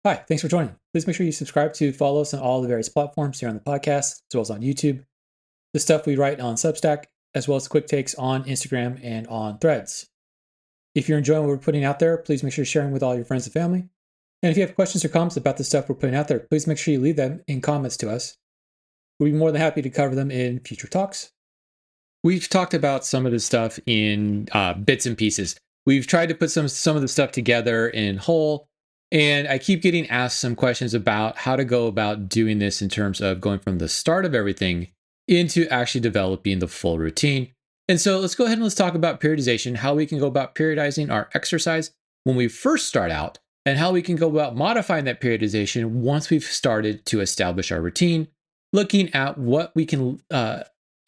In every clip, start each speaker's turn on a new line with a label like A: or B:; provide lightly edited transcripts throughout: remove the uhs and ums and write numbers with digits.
A: Hi, thanks for joining. Please make sure you subscribe to follow us on all the various platforms here on the podcast, as well as on YouTube. The stuff we write on Substack, as well as quick takes on Instagram and on Threads. If you're enjoying what we're putting out there, please make sure you're sharing with all your friends and family. And if you have questions or comments about the stuff we're putting out there, please make sure you leave them in comments to us. We'd be more than happy to cover them in future talks. We've talked about some of this stuff in bits and pieces. We've tried to put some of the stuff together in whole, and I keep getting asked some questions about how to go about doing this in terms of going from the start of everything into actually developing the full routine. And so let's go ahead and let's talk about periodization, how we can go about periodizing our exercise when we first start out, and how we can go about modifying that periodization once we've started to establish our routine, looking at what we can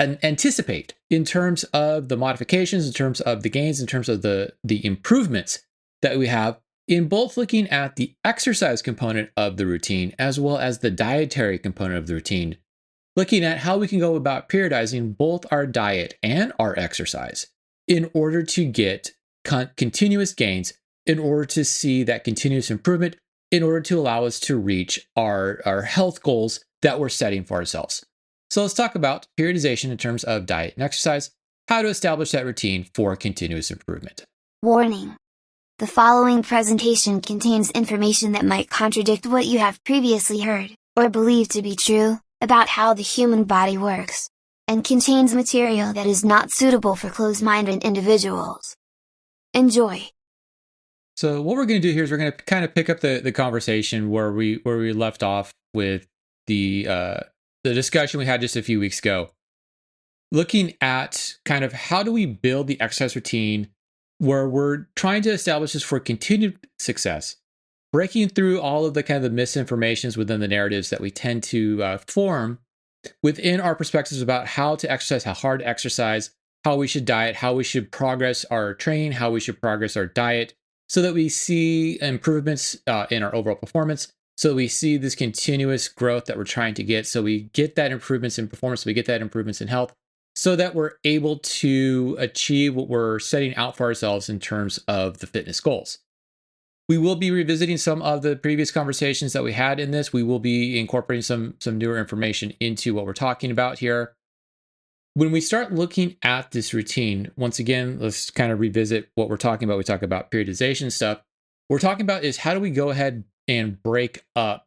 A: anticipate in terms of the modifications, in terms of the gains, in terms of the improvements that we have in both looking at the exercise component of the routine as well as the dietary component of the routine, looking at how we can go about periodizing both our diet and our exercise in order to get continuous gains, in order to see that continuous improvement, in order to allow us to reach our health goals that we're setting for ourselves. So let's talk about periodization in terms of diet and exercise, how to establish that routine for continuous improvement.
B: Warning. The following presentation contains information that might contradict what you have previously heard, or believed to be true, about how the human body works, and contains material that is not suitable for closed-minded individuals. Enjoy.
A: So what we're going to do here is we're going to kind of pick up the conversation where we left off with the discussion we had just a few weeks ago, looking at kind of how do we build the exercise routine where we're trying to establish this for continued success, breaking through all of the kind of the misinformations within the narratives that we tend to form within our perspectives about how to exercise, how hard to exercise, how we should diet, how we should progress our training, how we should progress our diet, so that we see improvements in our overall performance, so we see this continuous growth that we're trying to get, so we get that improvements in performance, so we get that improvements in health, so that we're able to achieve what we're setting out for ourselves in terms of the fitness goals. We will be revisiting some of the previous conversations that we had in this. We will be incorporating some newer information into what we're talking about here. When we start looking at this routine, once again, let's kind of revisit what we're talking about. We talk about periodization stuff. What we're talking about is how do we go ahead and break up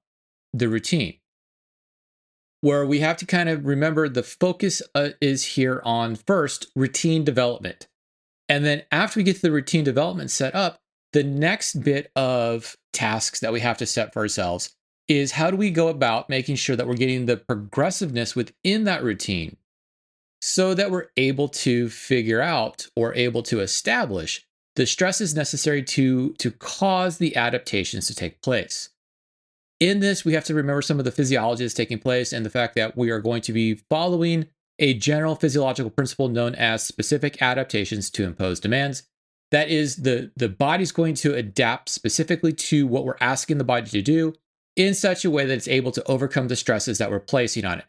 A: the routine, where we have to kind of remember the focus is here on first routine development. And then after we get to the routine development set up, the next bit of tasks that we have to set for ourselves is how do we go about making sure that we're getting the progressiveness within that routine so that we're able to figure out or able to establish the stresses necessary to cause the adaptations to take place. In this, we have to remember some of the physiology that's taking place and the fact that we are going to be following a general physiological principle known as specific adaptations to imposed demands. That is, the body's going to adapt specifically to what we're asking the body to do in such a way that it's able to overcome the stresses that we're placing on it.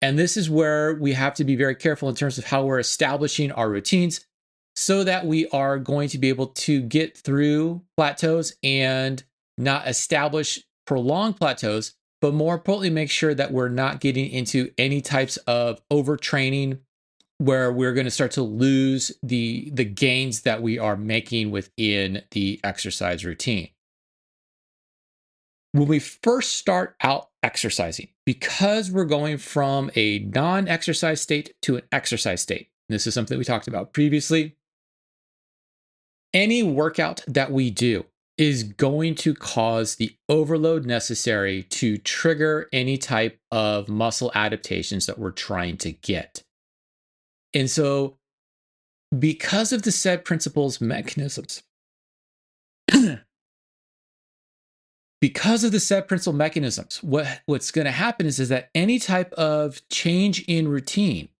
A: And this is where we have to be very careful in terms of how we're establishing our routines so that we are going to be able to get through plateaus and not establish prolonged plateaus, but more importantly, make sure that we're not getting into any types of overtraining where we're going to start to lose the gains that we are making within the exercise routine. When we first start out exercising, because we're going from a non-exercise state to an exercise state, this is something we talked about previously, any workout that we do is going to cause the overload necessary to trigger any type of muscle adaptations that we're trying to get. And so, because of the said principles mechanisms, what's going to happen is that any type of change in routine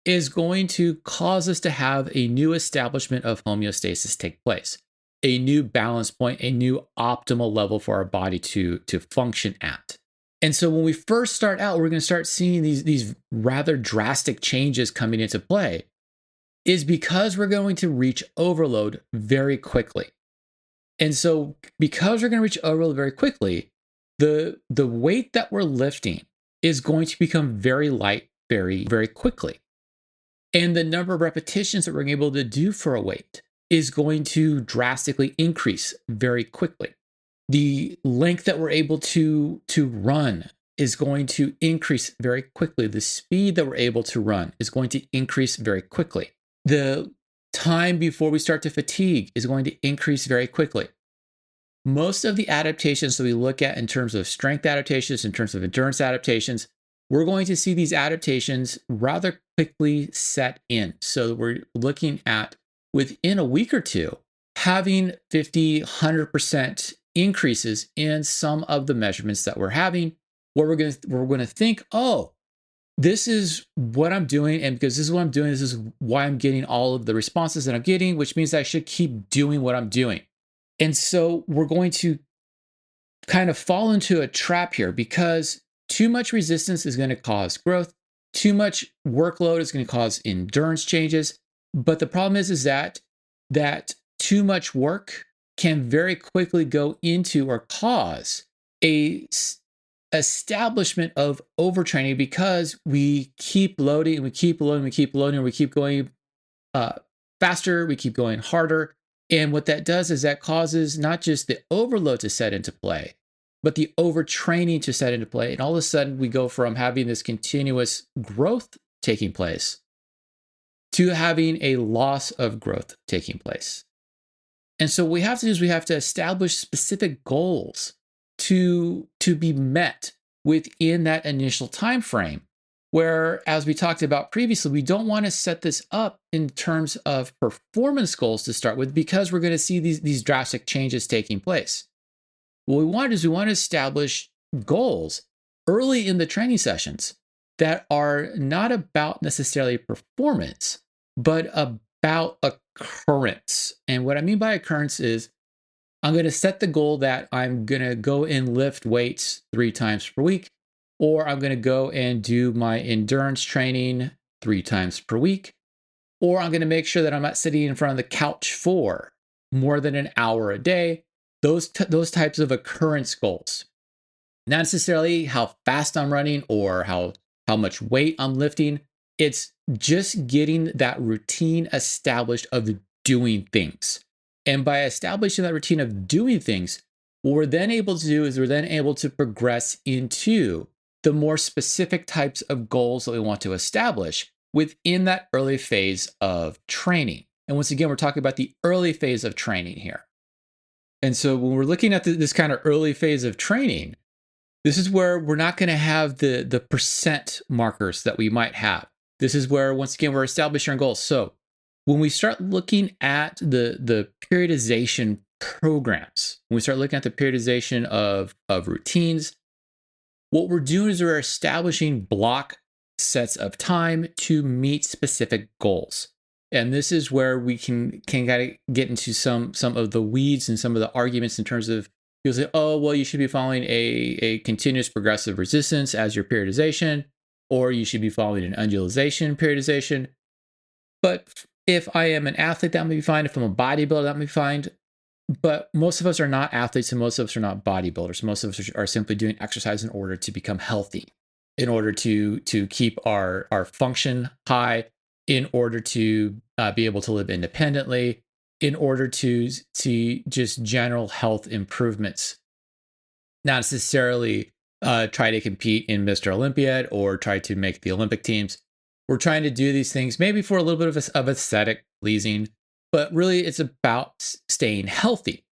A: is going to cause us to have a new establishment of homeostasis take place, a new balance point, a new optimal level for our body to function at. And so when we first start out, we're going to start seeing these rather drastic changes coming into play, is because we're going to reach overload very quickly. And so because we're going to reach overload very quickly, the weight that we're lifting is going to become very light very, very quickly. And the number of repetitions that we're able to do for a weight is going to drastically increase very quickly. The length that we're able to run is going to increase very quickly. The speed that we're able to run is going to increase very quickly. The time before we start to fatigue is going to increase very quickly. Most of the adaptations that we look at in terms of strength adaptations, in terms of endurance adaptations, we're going to see these adaptations rather quickly set in. So we're looking at within a week or two, having 50, 100% increases in some of the measurements that we're having, where we're going to think, oh, this is what I'm doing. And because this is what I'm doing, this is why I'm getting all of the responses that I'm getting, which means I should keep doing what I'm doing. And so we're going to kind of fall into a trap here because too much resistance is going to cause growth. Too much workload is going to cause endurance changes. But the problem is that too much work can very quickly go into or cause a establishment of overtraining because we keep loading and we keep loading, we keep loading, and we keep going uh, faster, we keep going harder. And what that does is that causes not just the overload to set into play, but the overtraining to set into play. And all of a sudden, we go from having this continuous growth taking place to having a loss of growth taking place. And so what we have to do is we have to establish specific goals to be met within that initial time frame. Where, as we talked about previously, we don't want to set this up in terms of performance goals to start with because we're going to see these drastic changes taking place. What we want is we want to establish goals early in the training sessions that are not about necessarily performance, but about occurrence. And what I mean by occurrence is I'm going to set the goal that I'm going to go and lift weights 3 times per week, or I'm going to go and do my endurance training 3 times per week, or I'm going to make sure that I'm not sitting in front of the couch for more than an hour a day. Those types of occurrence goals. Not necessarily how fast I'm running or how much weight I'm lifting. It's just getting that routine established of doing things. And by establishing that routine of doing things, what we're then able to do is we're then able to progress into the more specific types of goals that we want to establish within that early phase of training. And once again, we're talking about the early phase of training here. And so when we're looking at this kind of early phase of training, this is where we're not going to have the percent markers that we might have. This is where, once again, we're establishing our goals. So when we start looking at the periodization programs, when we start looking at the periodization of routines, what we're doing is we're establishing block sets of time to meet specific goals. And this is where we can kind of get into some of the weeds and some of the arguments in terms of people say, oh, well, you should be following a continuous progressive resistance as your periodization, or you should be following an undulation periodization. But if I am an athlete, that may be fine. If I'm a bodybuilder, that may be fine. But most of us are not athletes and most of us are not bodybuilders. Most of us are simply doing exercise in order to become healthy, in order to keep our function high, in order to be able to live independently, in order to see just general health improvements. Not necessarily try to compete in Mr. Olympiad or try to make the Olympic teams. We're trying to do these things maybe for a little bit of aesthetic pleasing, but really it's about staying healthy.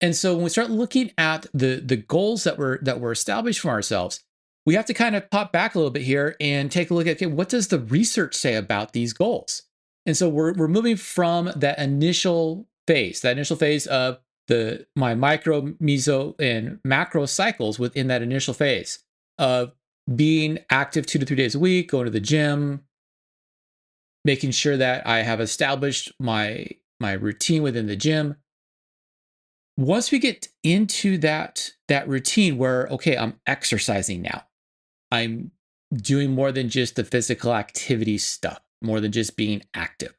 A: And so when we start looking at the goals that we're established for ourselves, we have to kind of pop back a little bit here and take a look at, okay, what does the research say about these goals? And so we're moving from that initial phase of my micro, meso, and macro cycles within that initial phase of being active 2 to 3 days a week, going to the gym, making sure that I have established my routine within the gym. Once we get into that routine where, okay, I'm exercising now, I'm doing more than just the physical activity stuff, more than just being active.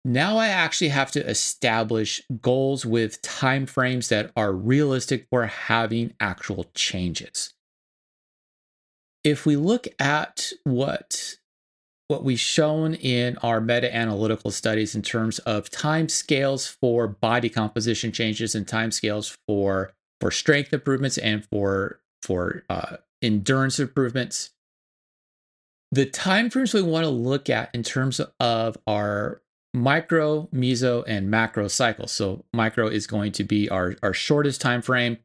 A: Now I actually have to establish goals with time frames that are realistic for having actual changes. If we look at what we've shown in our meta-analytical studies in terms of time scales for body composition changes and time scales for strength improvements and for endurance improvements, the time frames we want to look at in terms of our micro, meso, and macro cycles. So micro is going to be our shortest time frame.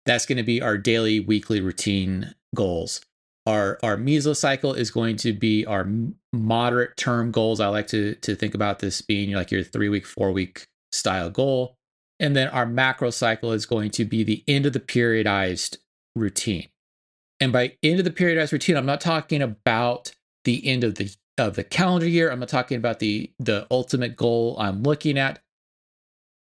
A: That's going to be our daily, weekly routine goals. Our mesocycle is going to be our moderate term goals. I like to think about this being like your 3-week, 4-week style goal. And then our macro cycle is going to be the end of the periodized routine. And by end of the periodized routine, I'm not talking about the end of the calendar year. I'm not talking about the ultimate goal I'm looking at.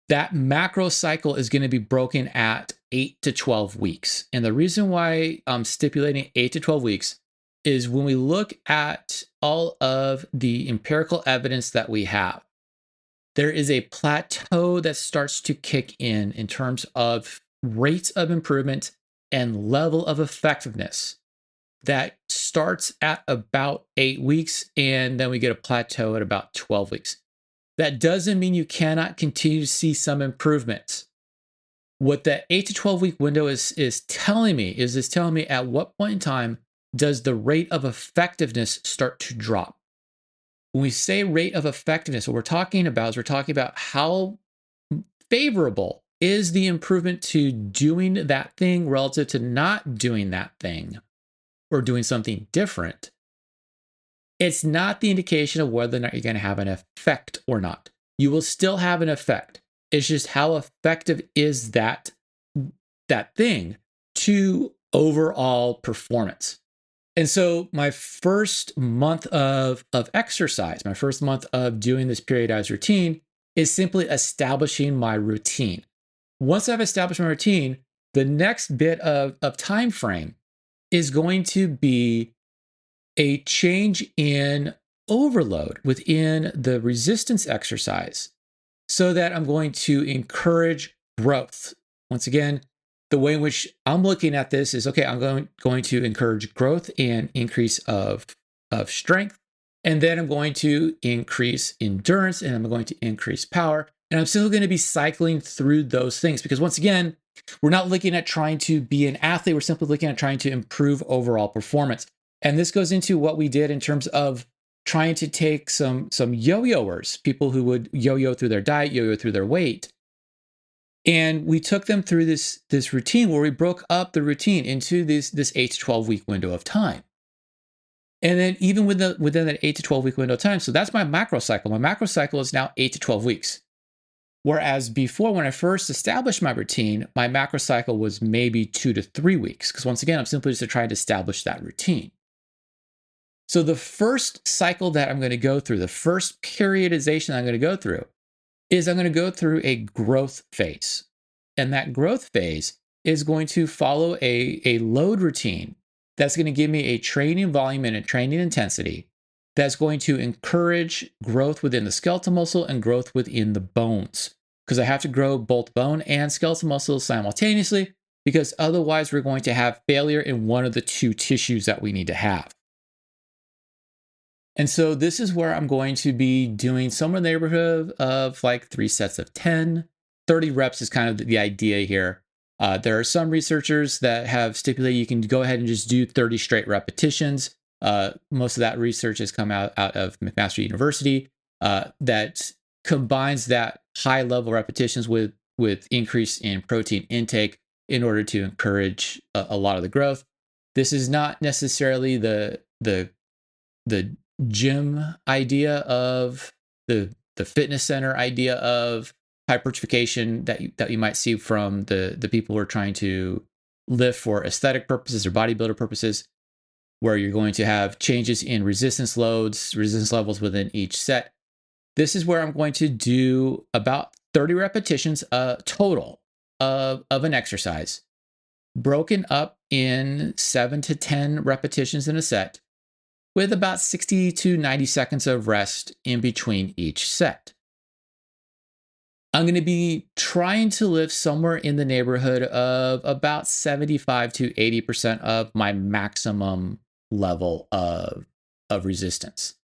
A: That macro cycle is going to be broken at 8 to 12 weeks. And the reason why I'm stipulating 8 to 12 weeks is when we look at all of the empirical evidence that we have, there is a plateau that starts to kick in terms of rates of improvement and level of effectiveness that starts at about 8 weeks, and then we get a plateau at about 12 weeks. That doesn't mean you cannot continue to see some improvements. What that 8 to 12 week window is telling me is telling me at what point in time does the rate of effectiveness start to drop. When we say rate of effectiveness, what we're talking about how favorable is the improvement to doing that thing relative to not doing that thing or doing something different. It's not the indication of whether or not you're going to have an effect or not. You will still have an effect. It's just how effective is that thing to overall performance. And so my first month of exercise, my first month of doing this periodized routine is simply establishing my routine. Once I've established my routine, the next bit of time frame is going to be a change in overload within the resistance exercise so that I'm going to encourage growth. Once again, the way in which I'm looking at this is, okay, I'm going to encourage growth and increase of strength. And then I'm going to increase endurance and I'm going to increase power. And I'm still going to be cycling through those things because once again, we're not looking at trying to be an athlete. We're simply looking at trying to improve overall performance. And this goes into what we did in terms of trying to take some yo-yoers, people who would yo-yo through their diet, yo-yo through their weight. And we took them through this routine where we broke up the routine into this 8 to 12 week window of time. And then even within that 8 to 12 week window of time, so that's my macro cycle. My macro cycle is now 8 to 12 weeks. Whereas before, when I first established my routine, my macro cycle was maybe 2 to 3 weeks. Because once again, I'm simply just trying to establish that routine. So the first cycle that I'm going to go through, the first periodization I'm going to go through, is I'm going to go through a growth phase. And that growth phase is going to follow a load routine that's going to give me a training volume and a training intensity that's going to encourage growth within the skeletal muscle and growth within the bones. Because I have to grow both bone and skeletal muscles simultaneously, because otherwise we're going to have failure in one of the two tissues that we need to have. And so this is where I'm going to be doing somewhere in the neighborhood of like 3 sets of 10. 30 reps is kind of the idea here. There are some researchers that have stipulated you can go ahead and just do 30 straight repetitions. Most of that research has come out of McMaster University that combines that high level repetitions with increase in protein intake in order to encourage a lot of the growth. This is not necessarily the gym idea of the fitness center idea of hypertrophication that you might see from the people who are trying to lift for aesthetic purposes or bodybuilder purposes, where you're going to have changes in resistance levels within each set. This is where I'm going to do about 30 repetitions total of an exercise, broken up in 7 to 10 repetitions in a set. with about 60 to 90 seconds of rest in between each set. I'm going to be trying to lift somewhere in the neighborhood of about 75 to 80% of my maximum level of resistance.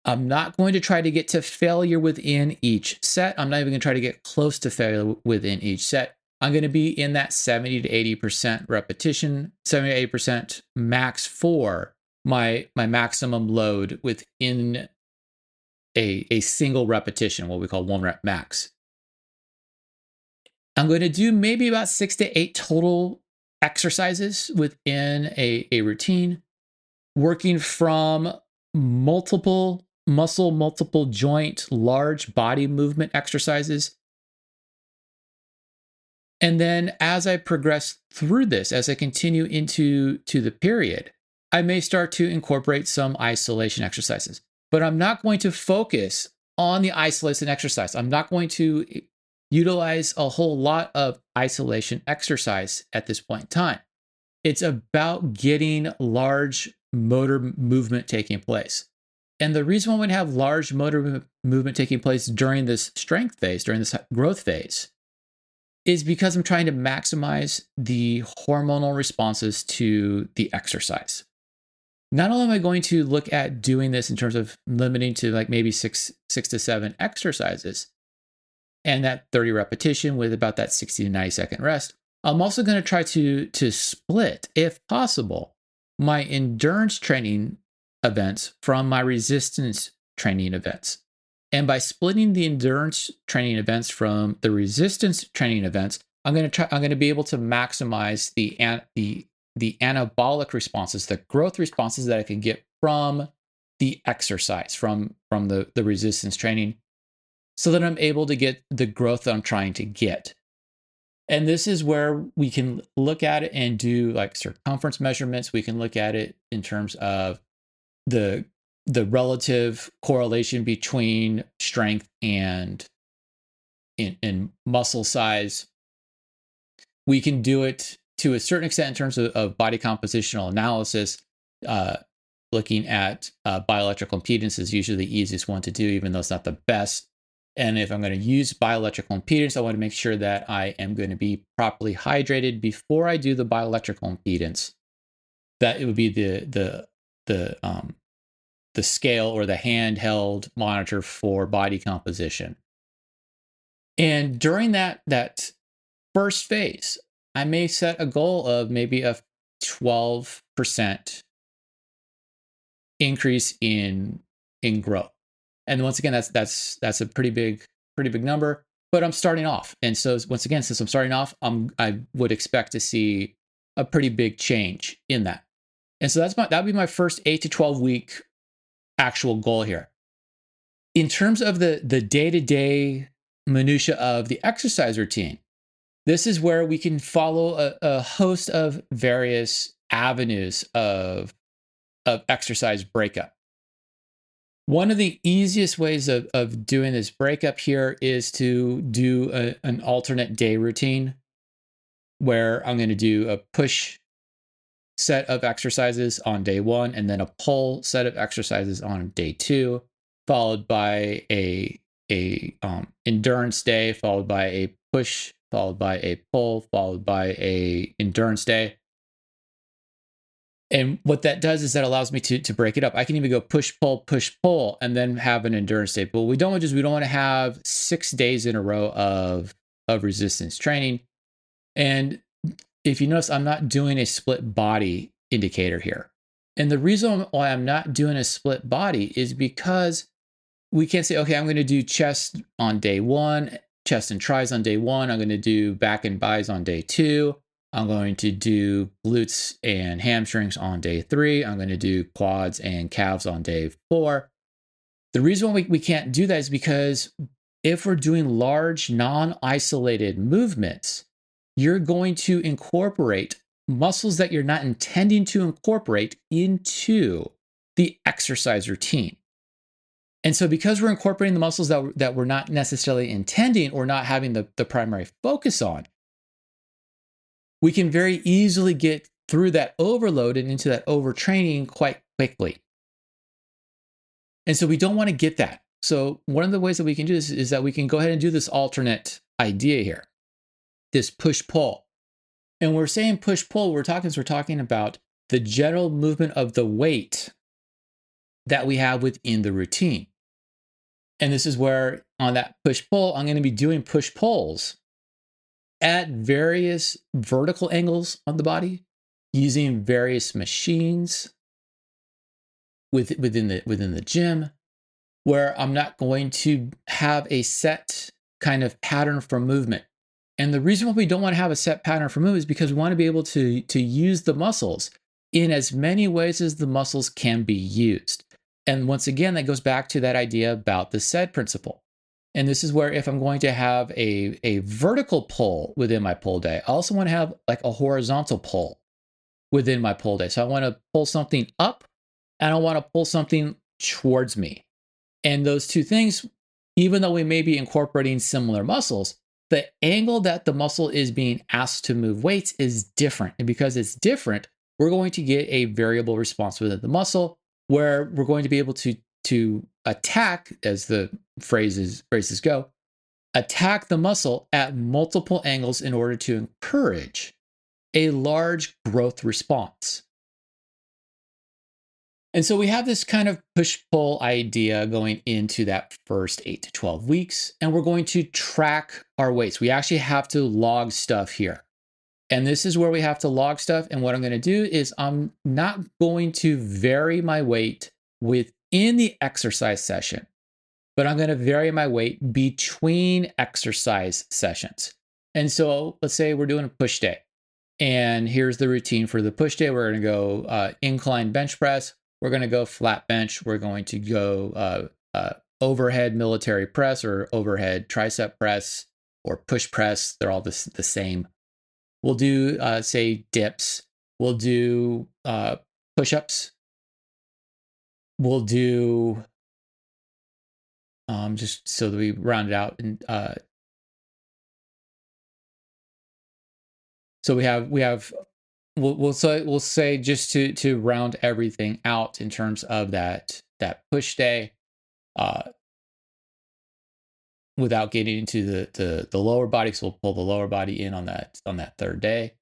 A: I'm not going to try to get to failure within each set. I'm not even going to try to get close to failure within each set. I'm going to be in that 70 to 80% repetition, 70 to 80% max for my maximum load within a single repetition, what we call 1 rep max. I'm going to do maybe about 6 to 8 total exercises within a routine, working from multiple muscle, multiple joint, large body movement exercises. And then as I progress through this, as I continue into the period, I may start to incorporate some isolation exercises. But I'm not going to focus on the isolation exercise. I'm not going to utilize a whole lot of isolation exercise at this point in time. It's about getting large motor movement taking place. And the reason why we have large motor movement taking place during this strength phase, during this growth phase, is because I'm trying to maximize the hormonal responses to the exercise. Not only am I going to look at doing this in terms of limiting to like maybe six to 7 exercises and that 30 repetition with about that 60 to 90-second rest, I'm also going to try to split, if possible, my endurance training events from my resistance training events. And by splitting the endurance training events from the resistance training events, I'm going to be able to maximize the anabolic responses, the growth responses that I can get from the exercise, from the resistance training, so that I'm able to get the growth that I'm trying to get. And this is where we can look at it and do like circumference measurements. We can look at it in terms of the relative correlation between strength and in muscle size. We can do it to a certain extent in terms of body compositional analysis. Looking at bioelectrical impedance is usually the easiest one to do, even though it's not the best. And if I'm going to use bioelectrical impedance, I want to make sure that I am going to be properly hydrated before I do the bioelectrical impedance. That it would be the scale or the handheld monitor for body composition. And during that first phase, I may set a goal of maybe a 12% increase in growth. And once again, that's a pretty big number, but I'm starting off. And so once again, since I'm starting off, I would expect to see a pretty big change in that. And so that'd be my first 8 to 12 week actual goal here. In terms of the day-to-day minutia of the exercise routine, this is where we can follow a host of various avenues of exercise breakup. One of the easiest ways of doing this breakup here is to do an alternate day routine where I'm going to do a push set of exercises on day 1 and then a pull set of exercises on day 2, followed by a endurance day, followed by a push, followed by a pull, followed by a endurance day. And what that does is that allows me to break it up. I can even go push, pull, and then have an endurance day. But what we don't want to have 6 days in a row of resistance training. And if you notice, I'm not doing a split body indicator here. And the reason why I'm not doing a split body is because we can't say, okay, I'm going to do chest on day 1, chest and tris on day 1. I'm going to do back and bis on day 2. I'm going to do glutes and hamstrings on day 3. I'm going to do quads and calves on day 4. The reason why we can't do that is because if we're doing large, non-isolated movements, you're going to incorporate muscles that you're not intending to incorporate into the exercise routine. And so because we're incorporating the muscles that we're not necessarily intending or not having the primary focus on, we can very easily get through that overload and into that overtraining quite quickly. And so we don't want to get that. So one of the ways that we can do this is that we can go ahead and do this alternate idea here, this push-pull. And we're saying push-pull, we're talking about the general movement of the weight that we have within the routine. And this is where on that push-pull, I'm going to be doing push-pulls at various vertical angles on the body using various machines within the gym, where I'm not going to have a set kind of pattern for movement. And the reason why we don't want to have a set pattern for movement is because we want to be able to use the muscles in as many ways as the muscles can be used. And once again, that goes back to that idea about the SAID principle. And this is where if I'm going to have a vertical pull within my pull day, I also want to have like a horizontal pull within my pull day. So I want to pull something up and I want to pull something towards me. And those two things, even though we may be incorporating similar muscles, the angle that the muscle is being asked to move weights is different. And because it's different, we're going to get a variable response within the muscle where we're going to be able to attack, as the phrases go, attack the muscle at multiple angles in order to encourage a large growth response. And so we have this kind of push-pull idea going into that first 8 to 12 weeks, and we're going to track our weights. We actually have to log stuff here. And this is where we have to log stuff. And what I'm going to do is I'm not going to vary my weight within the exercise session, but I'm going to vary my weight between exercise sessions. And so let's say we're doing a push day. And here's the routine for the push day. We're going to go incline bench press. We're going to go flat bench. We're going to go overhead military press or overhead tricep press or push press. They're all the same. We'll do, say, dips. We'll do push-ups. We'll do, just so that we round it out. And so we'll say just to round everything out in terms of that push day, without getting into the lower body, so we'll pull the lower body in on that third day.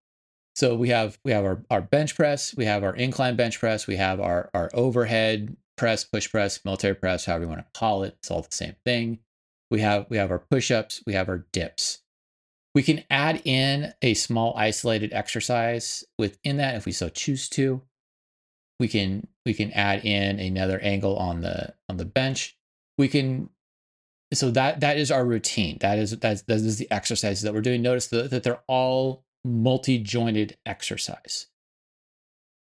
A: So we have our bench press, we have our incline bench press, we have our overhead press, push press, military press, however you want to call it. It's all the same thing. We have our push-ups, we have our dips. We can add in a small isolated exercise within that if we so choose to. We can add in another angle on the bench. So that is our routine. That is the exercises that we're doing. Notice that they're all multi-jointed exercise.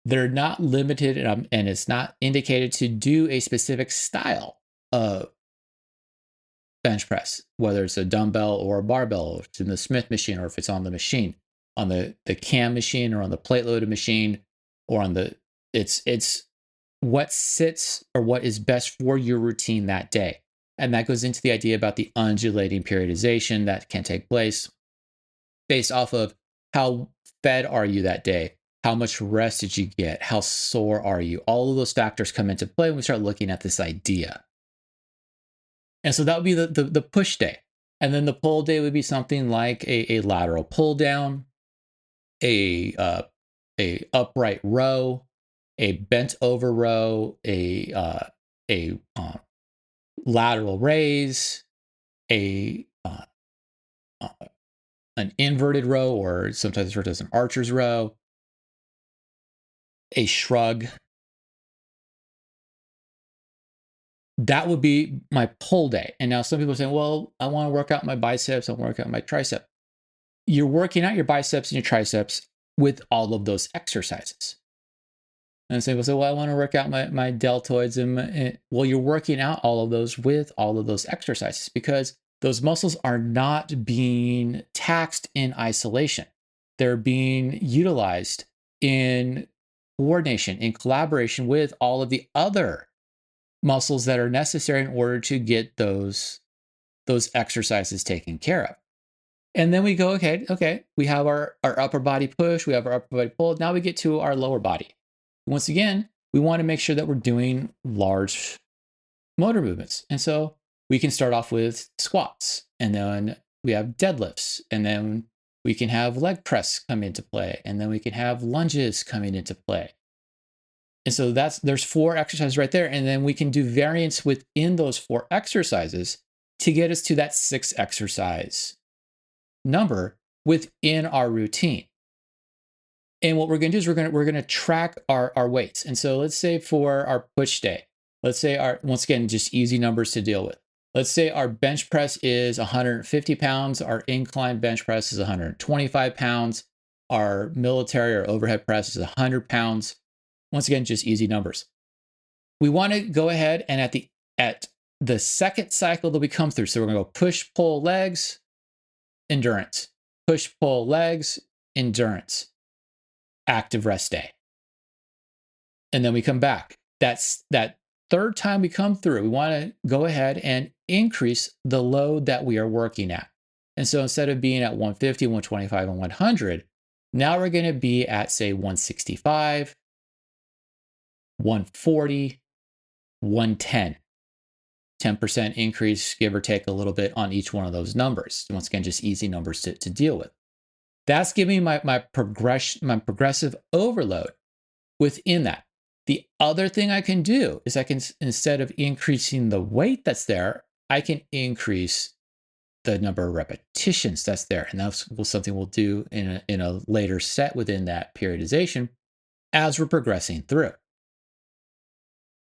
A: They're not limited, and it's not indicated to do a specific style of bench press, whether it's a dumbbell or a barbell, or if it's in the Smith machine, or if it's on the machine, on the cam machine, or on the plate loaded machine, or on the it's what sits or what is best for your routine that day. And that goes into the idea about the undulating periodization that can take place based off of how fed are you that day, how much rest did you get, how sore are you. All of those factors come into play when we start looking at this idea. And so that would be the push day. And then the pull day would be something like a lateral pull down, a upright row, a bent over row, a lateral raise, an inverted row, or sometimes referred to as an archer's row, a shrug. That would be my pull day. And now some people are saying, well, I want to work out my biceps, I want to work out my tricep. You're working out your biceps and your triceps with all of those exercises. And some people say, well, I want to work out my deltoids. Well, you're working out all of those with all of those exercises because those muscles are not being taxed in isolation. They're being utilized in coordination, in collaboration with all of the other muscles that are necessary in order to get those exercises taken care of. And then we go, okay, we have our upper body push, we have our upper body pull. Now we get to our lower body. Once again, we want to make sure that we're doing large motor movements. And so we can start off with squats, and then we have deadlifts, and then we can have leg press come into play, and then we can have lunges coming into play. And so there's 4 exercises right there. And then we can do variants within those 4 exercises to get us to that 6 exercise number within our routine. And what we're going to do is we're going to track our weights. And so let's say for our push day, let's say once again, just easy numbers to deal with. Let's say our bench press is 150 pounds. Our incline bench press is 125 pounds. Our military or overhead press is 100 pounds. Once again, just easy numbers. We want to go ahead and at the second cycle that we come through, so we're going to go push, pull, legs, endurance. Push, pull, legs, endurance. Active rest day. And then we come back. That's that third time we come through. We want to go ahead and increase the load that we are working at. And so instead of being at 150, 125, and 100, now we're going to be at, say, 165, 140, 110. 10% increase, give or take a little bit on each one of those numbers. Once again, just easy numbers to deal with. That's giving me my progressive overload within that. The other thing I can do is I can, instead of increasing the weight that's there, I can increase the number of repetitions that's there. And that's something we'll do in a later set within that periodization as we're progressing through.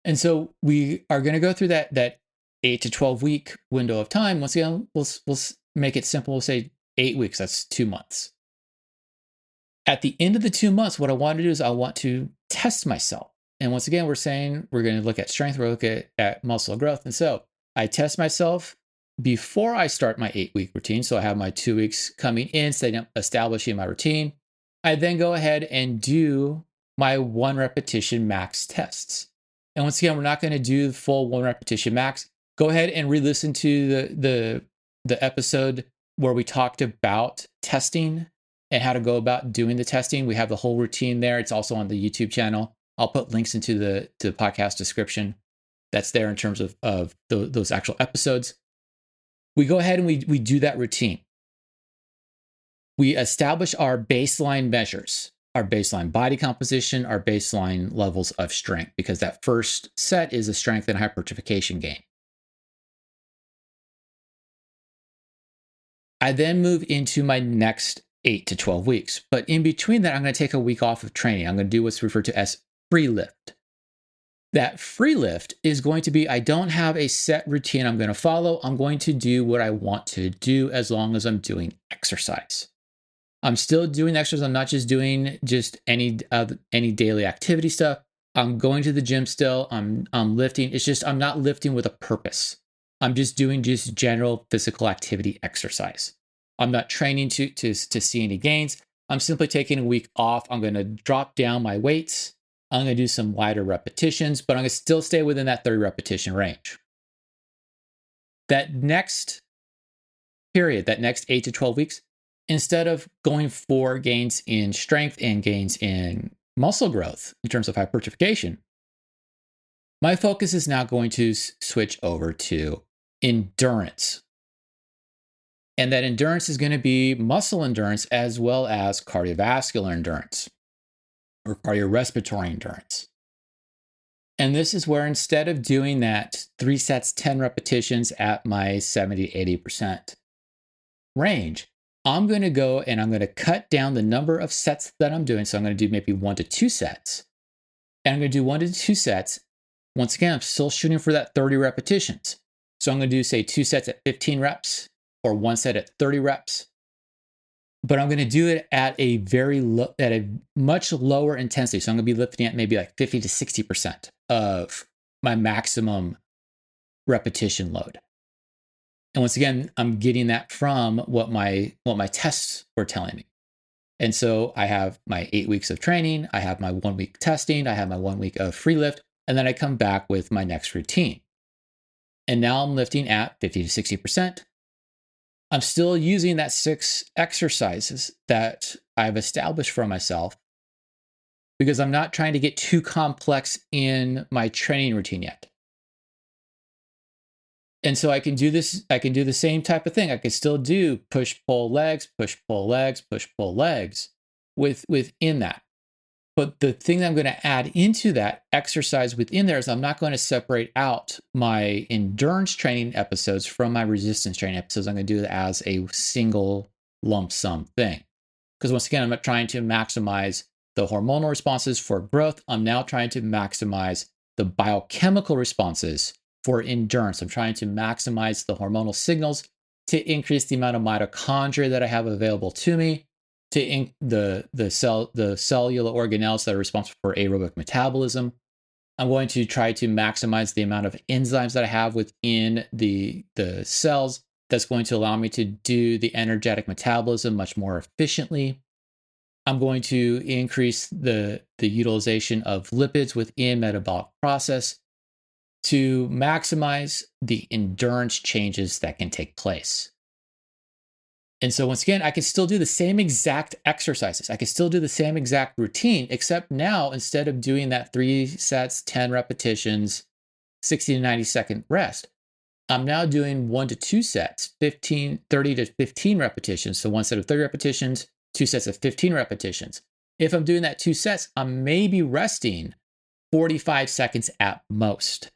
A: And so we are going to go through that 8 to 12 week window of time. Once again, we'll make it simple. We'll say 8 weeks. That's 2 months. At the end of the 2 months, what I want to do is I want to test myself. And once again, we're saying we're going to look at strength. We're looking at muscle growth. And so I test myself before I start my 8-week routine. So I have my 2 weeks coming in, establishing my routine. I then go ahead and do my 1 repetition max tests. And once again, we're not going to do the full 1 repetition max. Go ahead and re-listen to the episode where we talked about testing and how to go about doing the testing. We have the whole routine there. It's also on the YouTube channel. I'll put links into the podcast description. That's there in terms of those actual episodes. We go ahead and we do that routine. We establish our baseline measures, our baseline body composition, our baseline levels of strength, because that first set is a strength and hypertrophication gain. I then move into my next 8 to 12 weeks. But in between that, I'm going to take a week off of training. I'm going to do what's referred to as free lift. That free lift is going to be, I don't have a set routine I'm going to follow. I'm going to do what I want to do as long as I'm doing exercise. I'm still doing exercise. I'm not just doing any daily activity stuff. I'm going to the gym still. I'm lifting. It's just I'm not lifting with a purpose. I'm just doing general physical activity exercise. I'm not training to see any gains. I'm simply taking a week off. I'm going to drop down my weights. I'm going to do some lighter repetitions, but I'm going to still stay within that 30 repetition range. That next period, that next 8 to 12 weeks, instead of going for gains in strength and gains in muscle growth in terms of hypertrophication, my focus is now going to switch over to endurance. And that endurance is going to be muscle endurance as well as cardiovascular endurance or cardiorespiratory endurance. And this is where instead of doing that 3 sets, 10 repetitions at my 70, 80% range, I'm going to go and I'm going to cut down the number of sets that I'm doing. So I'm going to do maybe 1 to 2 sets. And I'm going to do 1 to 2 sets. Once again, I'm still shooting for that 30 repetitions. So I'm going to do, say, 2 sets at 15 reps or 1 set at 30 reps. But I'm going to do it at a much lower intensity. So I'm going to be lifting at maybe like 50 to 60% of my maximum repetition load. And once again, I'm getting that from what my tests were telling me. And so I have my 8 weeks of training, I have my 1 week testing, I have my 1 week of free lift, and then I come back with my next routine. And now I'm lifting at 50 to 60%. I'm still using that 6 exercises that I've established for myself because I'm not trying to get too complex in my training routine yet. And so I can do this, I can do the same type of thing. I can still do push, pull legs, push, pull legs, push, pull legs within that. But the thing that I'm going to add into that exercise within there is I'm not going to separate out my endurance training episodes from my resistance training episodes. I'm going to do it as a single lump sum thing. Because once again, I'm not trying to maximize the hormonal responses for growth. I'm now trying to maximize the biochemical responses for endurance. I'm trying to maximize the hormonal signals to increase the amount of mitochondria that I have available to me, to the cellular organelles that are responsible for aerobic metabolism. I'm going to try to maximize the amount of enzymes that I have within the cells that's going to allow me to do the energetic metabolism much more efficiently. I'm going to increase the utilization of lipids within metabolic process to maximize the endurance changes that can take place. And so once again, I can still do the same exact exercises. I can still do the same exact routine, except now instead of doing that 3 sets, 10 repetitions, 60 to 90-second rest, I'm now doing 1 to 2 sets, 30 to 15 repetitions. So one set of 30 repetitions, 2 sets of 15 repetitions. If I'm doing that 2 sets, I'm maybe resting 45 seconds at most.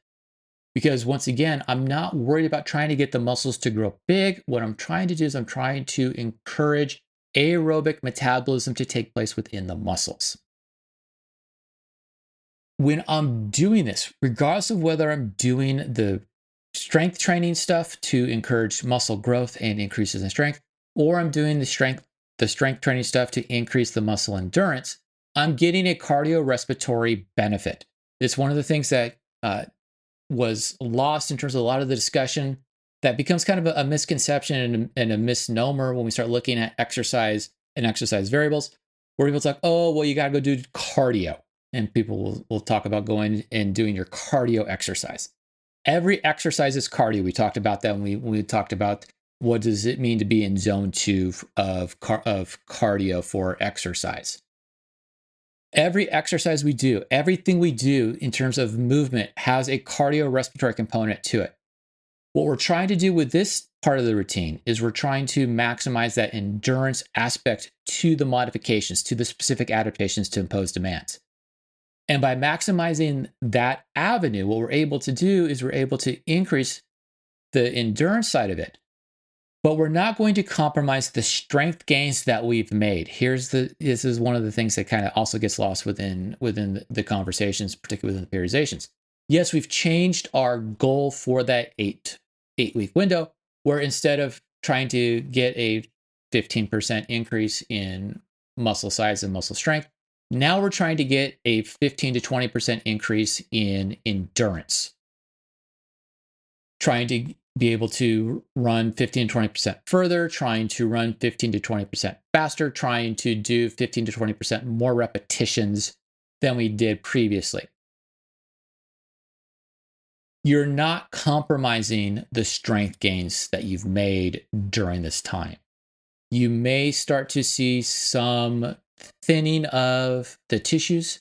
A: Because once again, I'm not worried about trying to get the muscles to grow big. What I'm trying to do is I'm trying to encourage aerobic metabolism to take place within the muscles. When I'm doing this, regardless of whether I'm doing the strength training stuff to encourage muscle growth and increases in strength, or I'm doing the strength training stuff to increase the muscle endurance, I'm getting a cardiorespiratory benefit. It's one of the things that was lost in terms of a lot of the discussion that becomes kind of a misconception and a misnomer when we start looking at exercise and exercise variables, where people talk, oh, well, you got to go do cardio. And people will talk about going and doing your cardio exercise. Every exercise is cardio. We talked about that when we talked about what does it mean to be in zone 2 of cardio for exercise. Every exercise we do, everything we do in terms of movement has a cardiorespiratory component to it. What we're trying to do with this part of the routine is we're trying to maximize that endurance aspect to the modifications, to the specific adaptations to impose demands. And by maximizing that avenue, what we're able to do is we're able to increase the endurance side of it. But we're not going to compromise the strength gains that we've made. This is one of the things that kind of also gets lost within the conversations, particularly within the periodizations. Yes, we've changed our goal for that 8-week window, where instead of trying to get a 15% increase in muscle size and muscle strength, now we're trying to get a 15 to 20% increase in endurance. Trying to be able to run 15 to 20% further, trying to run 15 to 20% faster, trying to do 15 to 20% more repetitions than we did previously. You're not compromising the strength gains that you've made during this time. You may start to see some thinning of the tissues,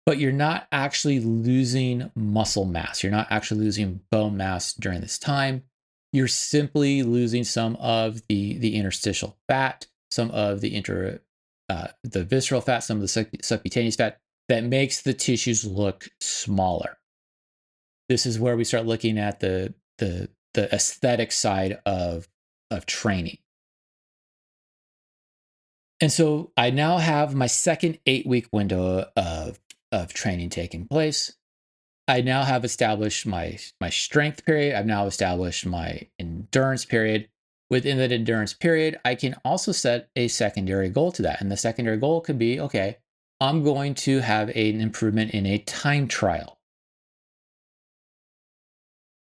A: but you're not actually losing muscle mass. You're not actually losing bone mass during this time. You're simply losing some of the interstitial fat, some of the visceral fat, some of the subcutaneous fat that makes the tissues look smaller. This is where we start looking at the aesthetic side of training. And so I now have my second 8-week window of training taking place. I now have established my strength period. I've now established my endurance period. Within that endurance period, I can also set a secondary goal to that. And the secondary goal could be, okay, I'm going to have an improvement in a time trial.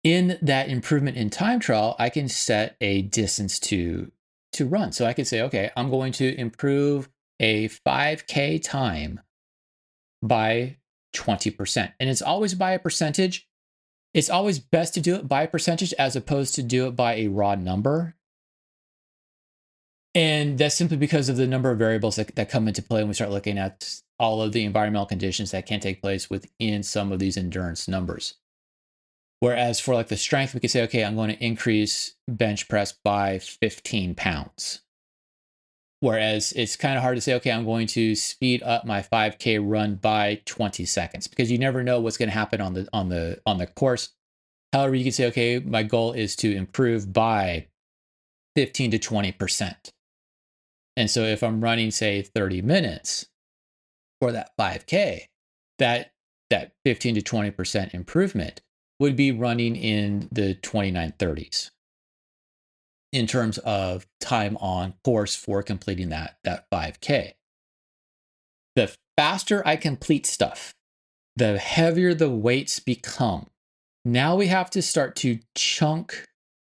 A: In that improvement in time trial, I can set a distance to run. So I can say, okay, I'm going to improve a 5K time by 20%. And it's always by a percentage. It's always best to do it by a percentage as opposed to do it by a raw number. And that's simply because of the number of variables that come into play when we start looking at all of the environmental conditions that can take place within some of these endurance numbers. Whereas for like the strength, we could say, okay, I'm going to increase bench press by 15 pounds. Whereas it's kind of hard to say, okay, I'm going to speed up my 5K run by 20 seconds because you never know what's going to happen on the course. However, you can say, okay, my goal is to improve by 15 to 20%. And so if I'm running, say, 30 minutes for that 5K, that 15 to 20% improvement would be running in the 29:30s in terms of time on course for completing that 5K. The faster I complete stuff, the heavier the weights become. Now we have to start to chunk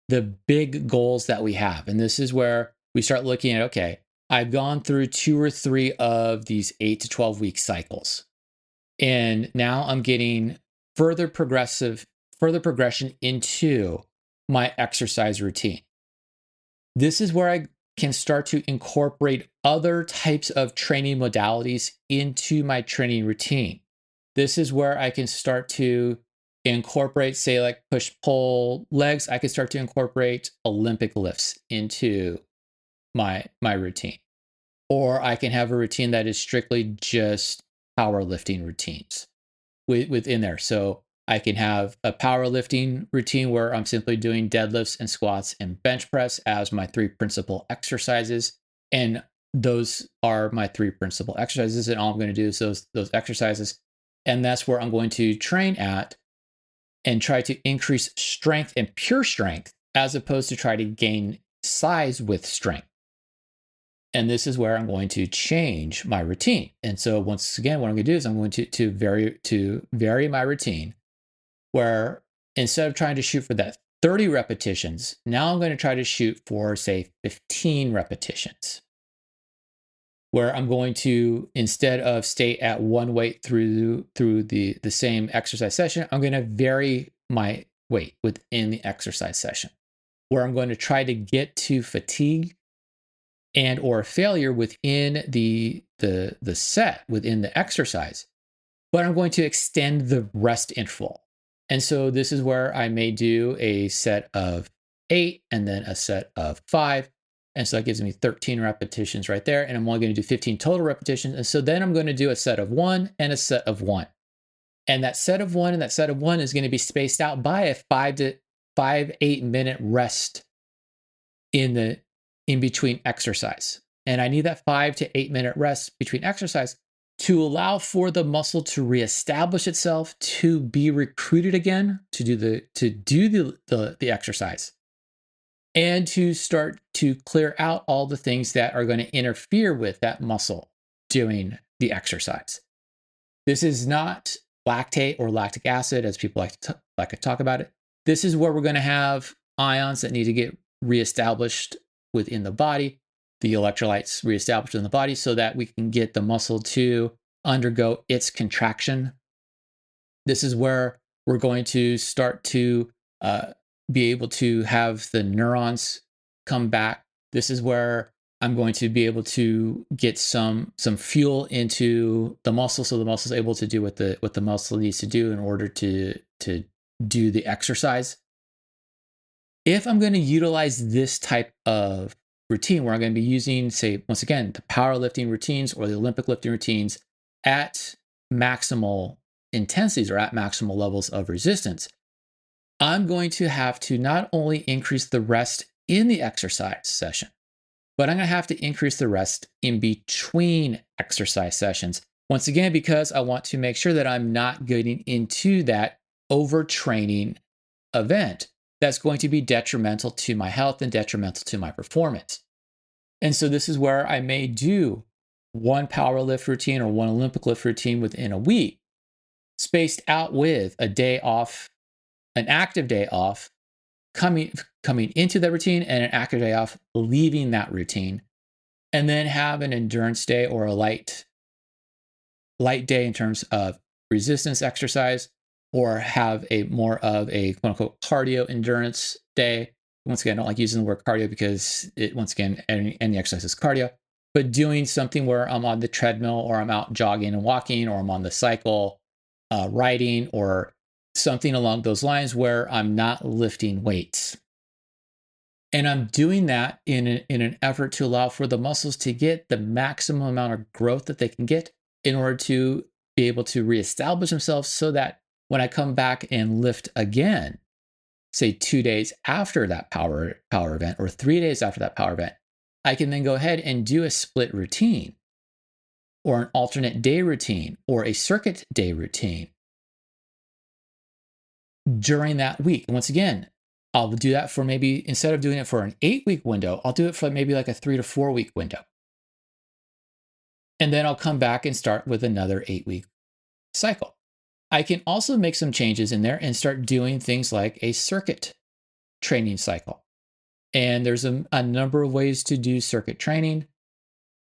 A: the big goals that we have. And this is where we start looking at, okay, I've gone through 2 or 3 of these 8 to 12 week cycles. And now I'm getting further progression into my exercise routine. This is where I can start to incorporate other types of training modalities into my training routine. This is where I can start to incorporate, say, like push pull legs. I can start to incorporate Olympic lifts into my routine. Or I can have a routine that is strictly just powerlifting routines within there. So I can have a powerlifting routine where I'm simply doing deadlifts and squats and bench press as my 3 principal exercises. And those are my 3 principal exercises. And all I'm going to do is those exercises. And that's where I'm going to train at and try to increase strength and pure strength as opposed to try to gain size with strength. And this is where I'm going to change my routine. And so once again, what I'm going to do is I'm going to vary my routine where instead of trying to shoot for that 30 repetitions, now I'm going to try to shoot for, say, 15 repetitions. Where I'm going to, instead of stay at one weight through the same exercise session, I'm going to vary my weight within the exercise session. Where I'm going to try to get to fatigue and or failure within the set, within the exercise, but I'm going to extend the rest interval. And so this is where I may do a set of 8 and then a set of 5. And so that gives me 13 repetitions right there. And I'm only going to do 15 total repetitions. And so then I'm going to do a set of 1 and a set of 1. And that set of 1 and that set of 1 is going to be spaced out by a 8 minute rest in between exercise. And I need that 5 to 8 minute rest between exercise to allow for the muscle to reestablish itself, to be recruited again, to do the exercise, and to start to clear out all the things that are going to interfere with that muscle doing the exercise. This is not lactate or lactic acid, as people like to talk about it. This is where we're going to have ions that need to get reestablished within the body, the electrolytes reestablished in the body, so that we can get the muscle to undergo its contraction. This is where we're going to start to be able to have the neurons come back. This is where I'm going to be able to get some fuel into the muscle, so the muscle is able to do what the muscle needs to do in order to do the exercise. If I'm going to utilize this type of routine where I'm going to be using, say, once again, the powerlifting routines or the Olympic lifting routines at maximal intensities or at maximal levels of resistance, I'm going to have to not only increase the rest in the exercise session, but I'm going to have to increase the rest in between exercise sessions. Once again, because I want to make sure that I'm not getting into that overtraining event that's going to be detrimental to my health and detrimental to my performance. And so this is where I may do one power lift routine or one Olympic lift routine within a week, spaced out with a day off, an active day off, coming into the routine, and an active day off, leaving that routine, and then have an endurance day or a light day in terms of resistance exercise, or have a more of a quote unquote cardio endurance day once again, I don't like using the word cardio because it, once again, any exercise is cardio, but doing something where I'm on the treadmill or I'm out jogging and walking or I'm on the cycle, riding, or something along those lines where I'm not lifting weights. And I'm doing that in an effort to allow for the muscles to get the maximum amount of growth that they can get in order to be able to reestablish themselves so that when I come back and lift again, say 2 days after that power event or 3 days after that power event, I can then go ahead and do a split routine or an alternate day routine or a circuit day routine during that week. And once again, I'll do that for maybe, instead of doing it for an 8-week window, I'll do it for maybe like a 3 to 4 week window. And then I'll come back and start with another 8-week cycle. I can also make some changes in there and start doing things like a circuit training cycle. And there's a number of ways to do circuit training.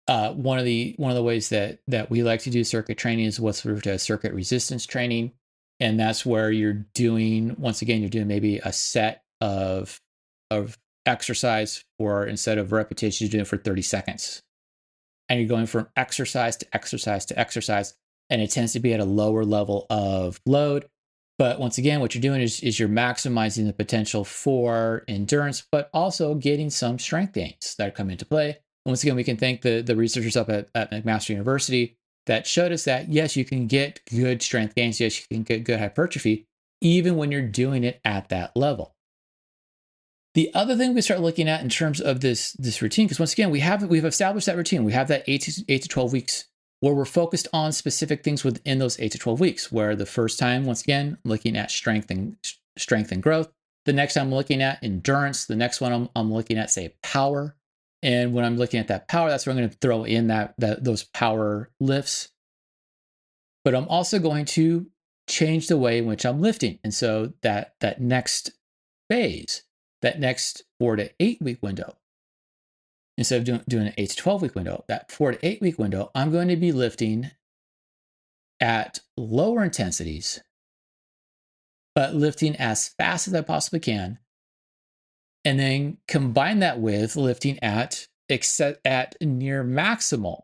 A: One of the ways that we like to do circuit training is what's referred to as circuit resistance training. And that's where you're doing, once again, you're doing maybe a set of exercise, or instead of repetitions, you're doing it for 30 seconds. And you're going from exercise to exercise to exercise. And it tends to be at a lower level of load. But once again, what you're doing is you're maximizing the potential for endurance, but also getting some strength gains that come into play. And once again, we can thank the researchers up at McMaster University that showed us that, yes, you can get good strength gains. Yes, you can get good hypertrophy, even when you're doing it at that level. The other thing we start looking at in terms of this routine, because once again, we've established that routine. We have that 8 to 12 weeks where we're focused on specific things within those 8 to 12 weeks, where the first time, once again, looking at strength and growth. The next time I'm looking at endurance. The next one I'm looking at, say, power. And when I'm looking at that power, that's where I'm going to throw in those power lifts. But I'm also going to change the way in which I'm lifting. And so that next phase, that next 4 to 8 week window, instead of doing an 8 to 12 week window, that 4 to 8 week window, I'm going to be lifting at lower intensities, but lifting as fast as I possibly can. And then combine that with lifting at near maximal,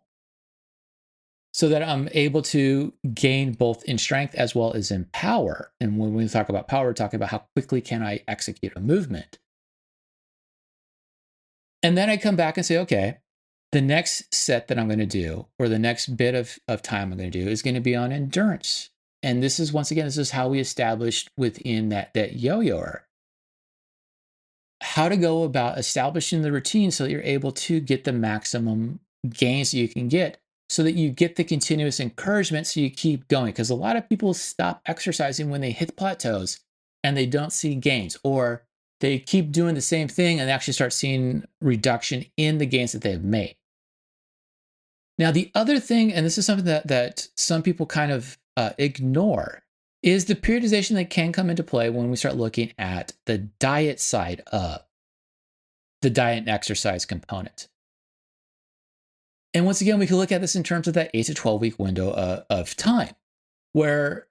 A: so that I'm able to gain both in strength as well as in power. And when we talk about power, we're talking about how quickly can I execute a movement. And then I come back and say, okay, the next set that I'm going to do, or the next bit of time I'm going to do, is going to be on endurance. And this is, once again, this is how we established within that yo-yoer, how to go about establishing the routine so that you're able to get the maximum gains that you can get, so that you get the continuous encouragement so you keep going. Because a lot of people stop exercising when they hit plateaus and they don't see gains, or they keep doing the same thing and they actually start seeing reduction in the gains that they've made. Now, the other thing, and this is something that some people kind of ignore, is the periodization that can come into play when we start looking at the diet side of the diet and exercise component. And once again, we can look at this in terms of that 8 to 12 week window of time, where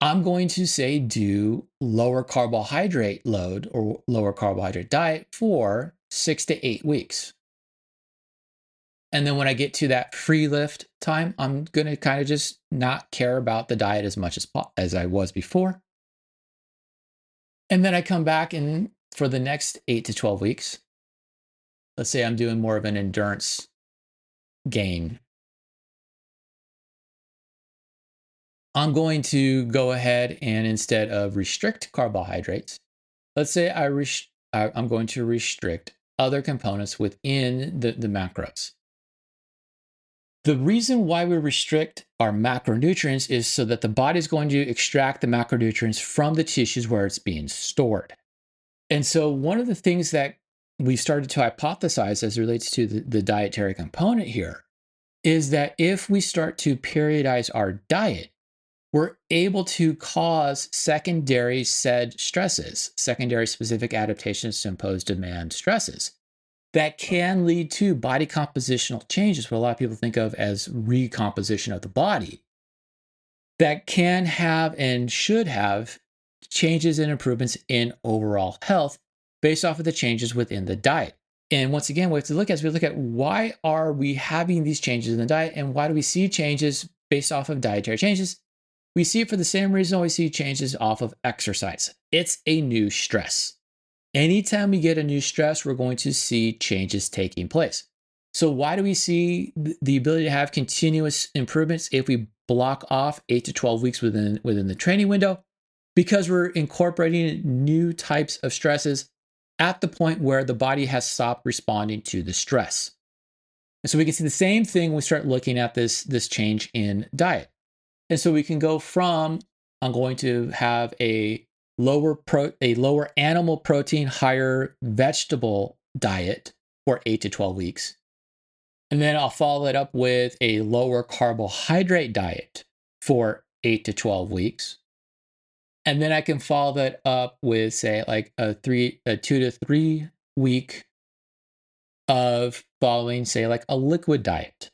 A: I'm going to say do lower carbohydrate load or lower carbohydrate diet for 6 to 8 weeks. And then when I get to that free lift time, I'm going to kind of just not care about the diet as much as I was before. And then I come back, and for the next 8 to 12 weeks, let's say I'm doing more of an endurance gain, I'm going to go ahead and, instead of restrict carbohydrates, let's say I'm going to restrict other components within the macros. The reason why we restrict our macronutrients is so that the body's going to extract the macronutrients from the tissues where it's being stored. And so one of the things that we started to hypothesize as it relates to the dietary component here is that if we start to periodize our diet, we're able to cause secondary said stresses, secondary specific adaptations to impose demand stresses, that can lead to body compositional changes, what a lot of people think of as recomposition of the body, that can have and should have changes and improvements in overall health based off of the changes within the diet. And once again, what we have to look at is we look at why are we having these changes in the diet and why do we see changes based off of dietary changes? We see it for the same reason we see changes off of exercise. It's a new stress. Anytime we get a new stress, we're going to see changes taking place. So why do we see the ability to have continuous improvements if we block off 8 to 12 weeks within the training window? Because we're incorporating new types of stresses at the point where the body has stopped responding to the stress. And so we can see the same thing when we start looking at this change in diet. And so we can go from, I'm going to have a lower animal protein, higher vegetable diet for 8 to 12 weeks. And then I'll follow it up with a lower carbohydrate diet for 8 to 12 weeks. And then I can follow that up with, say, like a 2 to 3 week of following, say, like a liquid diet.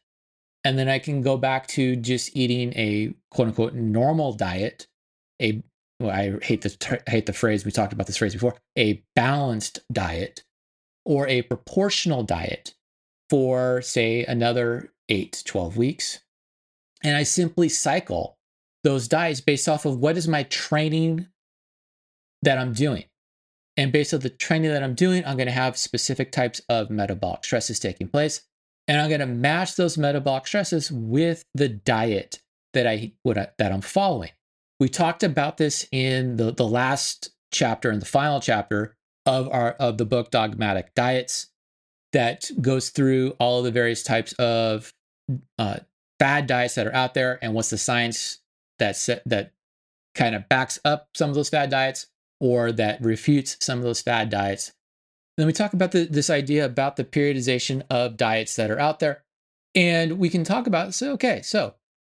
A: And then I can go back to just eating a quote unquote normal diet. I hate the phrase, we talked about this phrase before, a balanced diet or a proportional diet for, say, another 8 to 12 weeks. And I simply cycle those diets based off of what is my training that I'm doing. And based on the training that I'm doing, I'm going to have specific types of metabolic stresses taking place. And I'm going to match those metabolic stresses with the diet that I'm following. We talked about this in the last chapter and the final chapter of the book Dogmatic Diets, that goes through all of the various types of fad diets that are out there and what's the science that kind of backs up some of those fad diets or that refutes some of those fad diets. Then we talk about this idea about the periodization of diets that are out there. And we can talk about, so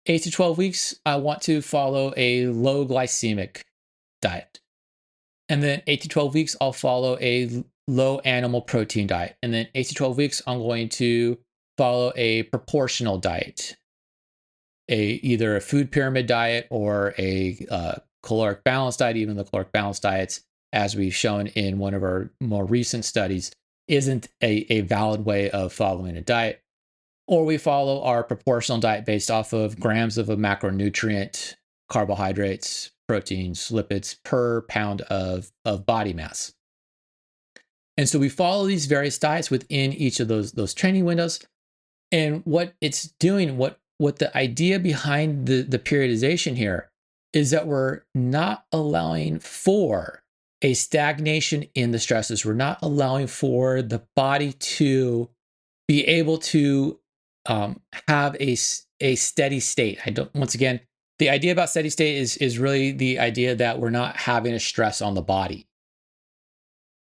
A: 8 to 12 weeks, I want to follow a low glycemic diet. And then 8 to 12 weeks, I'll follow a low animal protein diet. And then 8 to 12 weeks, I'm going to follow a proportional diet, either a food pyramid diet or a caloric balance diet. Even the caloric balance diets, as we've shown in one of our more recent studies, isn't a valid way of following a diet. Or we follow our proportional diet based off of grams of a macronutrient, carbohydrates, proteins, lipids per pound of body mass. And so we follow these various diets within each of those training windows. And what it's doing, what the idea behind the periodization here is that we're not allowing for a stagnation in the stresses. We're not allowing for the body to be able to have a steady state. Once again, the idea about steady state is really the idea that we're not having a stress on the body.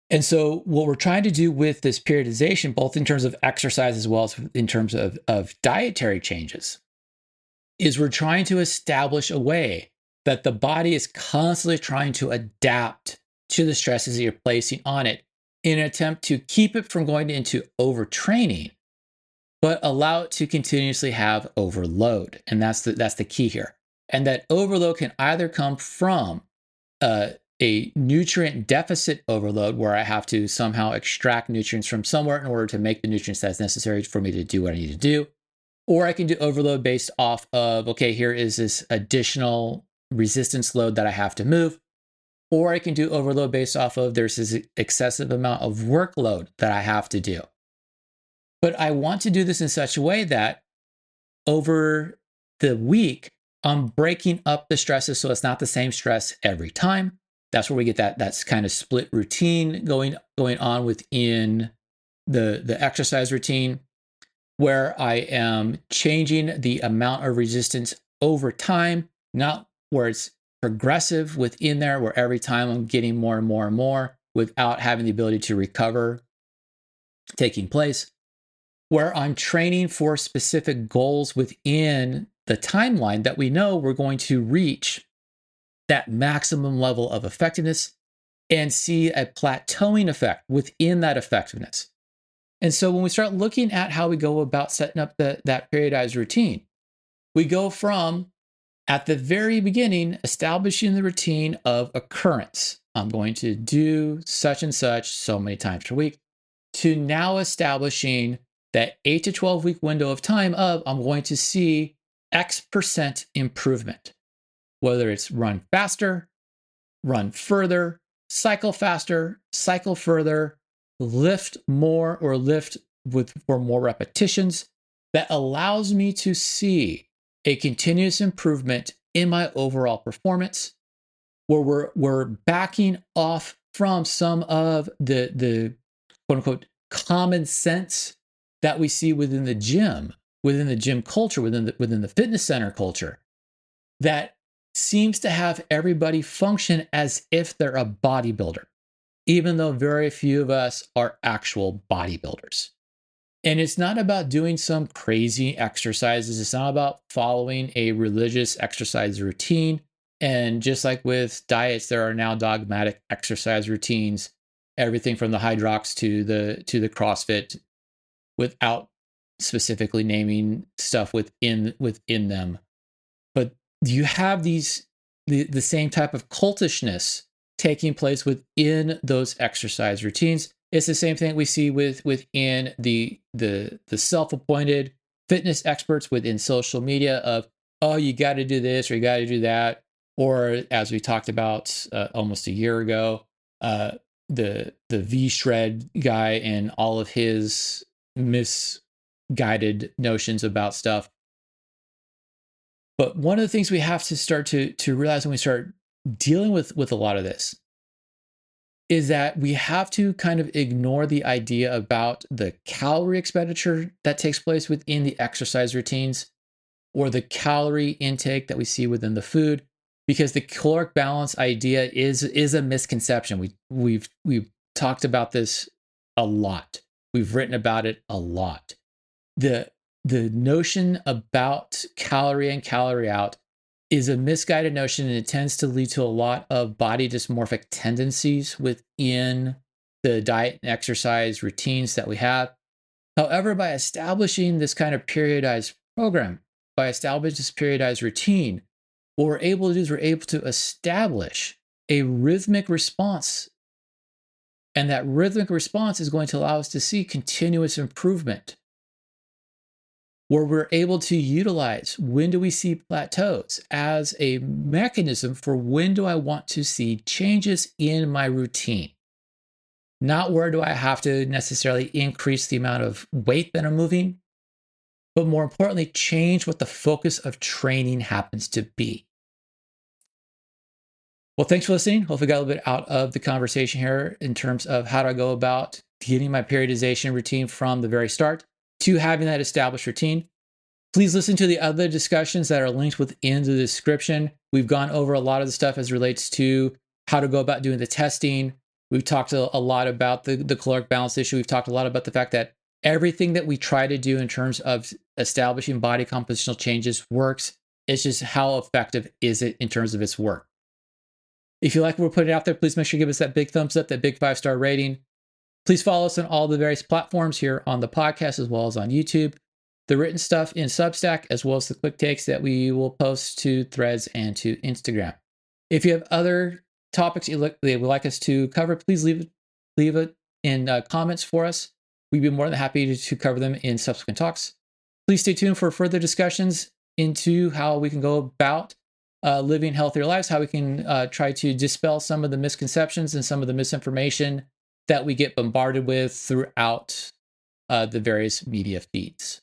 A: And so what we're trying to do with this periodization, both in terms of exercise as well as in terms of dietary changes, is we're trying to establish a way that the body is constantly trying to adapt to the stresses that you're placing on it in an attempt to keep it from going into overtraining, but allow it to continuously have overload. And that's the key here. And that overload can either come from a nutrient deficit overload, where I have to somehow extract nutrients from somewhere in order to make the nutrients that's necessary for me to do what I need to do. Or I can do overload based off of, okay, here is this additional resistance load that I have to move. Or I can do overload based off of there's this excessive amount of workload that I have to do. But I want to do this in such a way that over the week, I'm breaking up the stresses so it's not the same stress every time. That's where we get that's kind of split routine going on within the exercise routine, where I am changing the amount of resistance over time, not where it's progressive within there, where every time I'm getting more and more and more without having the ability to recover taking place, where I'm training for specific goals within the timeline that we know we're going to reach that maximum level of effectiveness and see a plateauing effect within that effectiveness. And so when we start looking at how we go about setting up that periodized routine, we go from, at the very beginning, establishing the routine of occurrence. I'm going to do such and such so many times per week, to now establishing that 8 to 12 week window of time of I'm going to see X% improvement, whether it's run faster, run further, cycle faster, cycle further, lift more or lift with for more repetitions, that allows me to see a continuous improvement in my overall performance, where we're backing off from some of the quote unquote common sense that we see within the gym culture, within the fitness center culture, that seems to have everybody function as if they're a bodybuilder, even though very few of us are actual bodybuilders. And it's not about doing some crazy exercises. It's not about following a religious exercise routine. And just like with diets, there are now dogmatic exercise routines, everything from the Hydrox to the CrossFit, without specifically naming stuff within them. But you have the same type of cultishness taking place within those exercise routines. It's the same thing we see within the self-appointed fitness experts within social media of, oh, you got to do this or you got to do that, or as we talked about almost a year ago, the V Shred guy and all of his misguided notions about stuff. But one of the things we have to start to realize when we start dealing with a lot of this is that we have to kind of ignore the idea about the calorie expenditure that takes place within the exercise routines, or the calorie intake that we see within the food, because the caloric balance idea is a misconception. We've talked about this a lot. We've written about it a lot. The notion about calorie in, calorie out is a misguided notion, and it tends to lead to a lot of body dysmorphic tendencies within the diet and exercise routines that we have. However, by establishing this kind of periodized program, by establishing this periodized routine, what we're able to do is we're able to establish a rhythmic response. And that rhythmic response is going to allow us to see continuous improvement, where we're able to utilize when do we see plateaus as a mechanism for when do I want to see changes in my routine. Not where do I have to necessarily increase the amount of weight that I'm moving, but more importantly, change what the focus of training happens to be. Well, thanks for listening. Hopefully got a little bit out of the conversation here in terms of how do I go about getting my periodization routine from the very start to having that established routine. Please listen to the other discussions that are linked within the description. We've gone over a lot of the stuff as relates to how to go about doing the testing. We've talked a lot about the caloric balance issue. We've talked a lot about the fact that everything that we try to do in terms of establishing body compositional changes works. It's just how effective is it in terms of its work. If you like what we're putting out there, please make sure you give us that big thumbs up, that big 5-star rating. Please follow us on all the various platforms here on the podcast, as well as on YouTube. The written stuff in Substack, as well as the quick takes that we will post to Threads and to Instagram. If you have other topics you would like us to cover, please leave it in comments for us. We'd be more than happy to cover them in subsequent talks. Please stay tuned for further discussions into how we can go about living healthier lives, how we can try to dispel some of the misconceptions and some of the misinformation that we get bombarded with throughout the various media feeds.